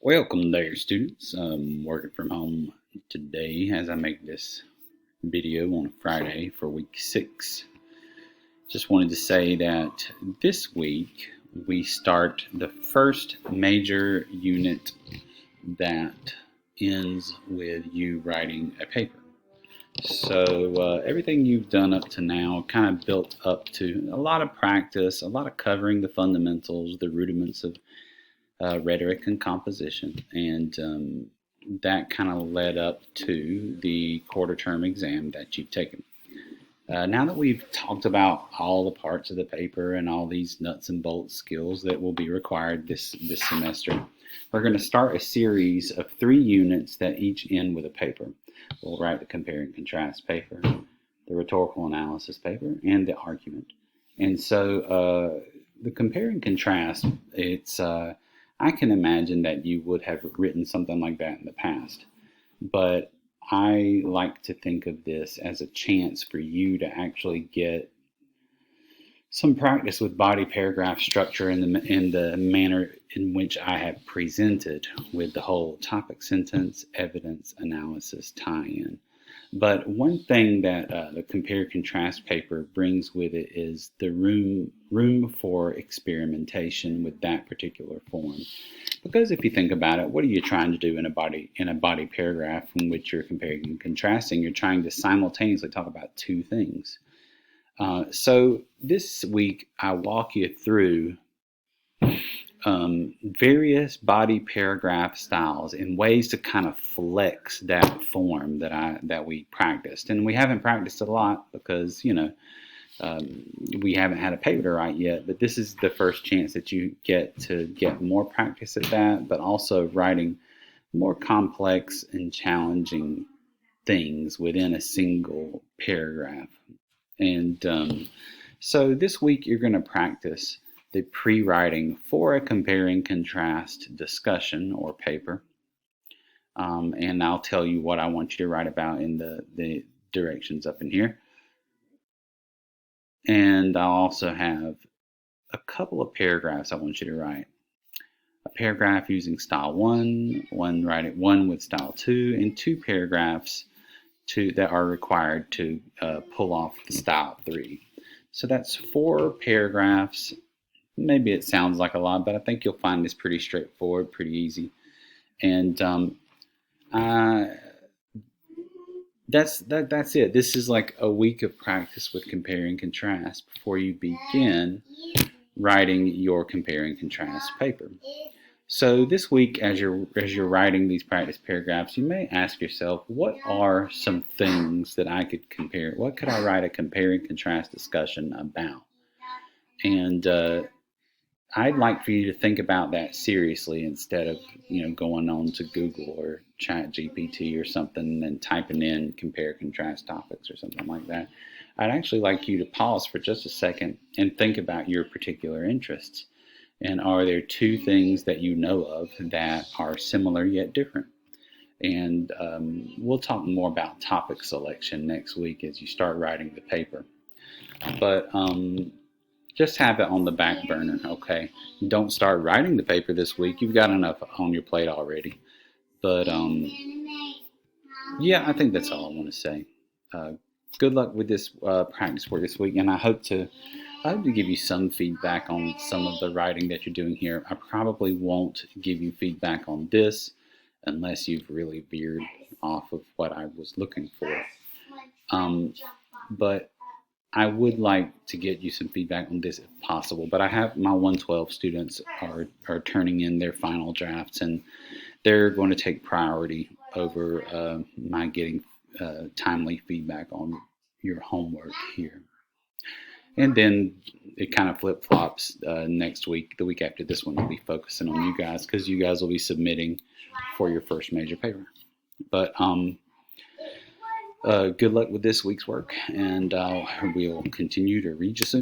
Welcome there, students. I'm working from home today as I make this video on a Friday for week 6. Just wanted to say that this week we start the first major unit that ends with you writing a paper. So everything you've done up to now kind of built up to a lot of practice, a lot of covering the fundamentals, the rudiments of rhetoric and composition, and that kind of led up to the quarter term exam that you've taken. Now that we've talked about all the parts of the paper and all these nuts and bolts skills that will be required this semester, we're going to start a series of 3 units that each end with a paper. We'll write the compare and contrast paper, the rhetorical analysis paper, and the argument. And so the compare and contrast, it's I can imagine that you would have written something like that in the past, but I like to think of this as a chance for you to actually get some practice with body paragraph structure in the manner in which I have presented with the whole topic, sentence, evidence, analysis, tie-in. But one thing that the compare contrast paper brings with it is the room for experimentation with that particular form. Because if you think about it, what are you trying to do in a body paragraph in which you're comparing and contrasting? You're trying to simultaneously talk about 2 things. So this week I walk you through various body paragraph styles and ways to kind of flex that form that we practiced. And we haven't practiced a lot because, we haven't had a paper to write yet, but this is the first chance that you get to get more practice at that, but also writing more complex and challenging things within a single paragraph. And so this week you're going to practice the pre-writing for a compare and contrast discussion or paper. And I'll tell you what I want you to write about in the directions up in here. And I'll also have a couple of paragraphs I want you to write. A paragraph using style 1, one with style 2, and 2 paragraphs that are required to pull off the style 3. So that's 4 paragraphs. Maybe it sounds like a lot, but I think you'll find this pretty straightforward, pretty easy. And that's it. This is like a week of practice with compare and contrast before you begin writing your compare and contrast paper. So this week, as you're writing these practice paragraphs, you may ask yourself, what are some things that I could compare? What could I write a compare and contrast discussion about? And I'd like for you to think about that seriously instead of going on to Google or ChatGPT or something and typing in compare contrast topics or something like that. I'd actually like you to pause for just a second and think about your particular interests. And are there 2 things that you know of that are similar yet different? And we'll talk more about topic selection next week as you start writing the paper. But just have it on the back burner, okay? Don't start writing the paper this week. You've got enough on your plate already. But yeah, I think that's all I want to say. Good luck with this practice work this week, and I hope to give you some feedback on some of the writing that you're doing here. I probably won't give you feedback on this unless you've really veered off of what I was looking for. But I would like to get you some feedback on this if possible, but I have my 112 students are turning in their final drafts, and they're going to take priority over my getting timely feedback on your homework here. And then it kind of flip-flops next week. The week after this one, we'll be focusing on you guys because you guys will be submitting for your first major paper. But good luck with this week's work, and we'll continue to read you soon.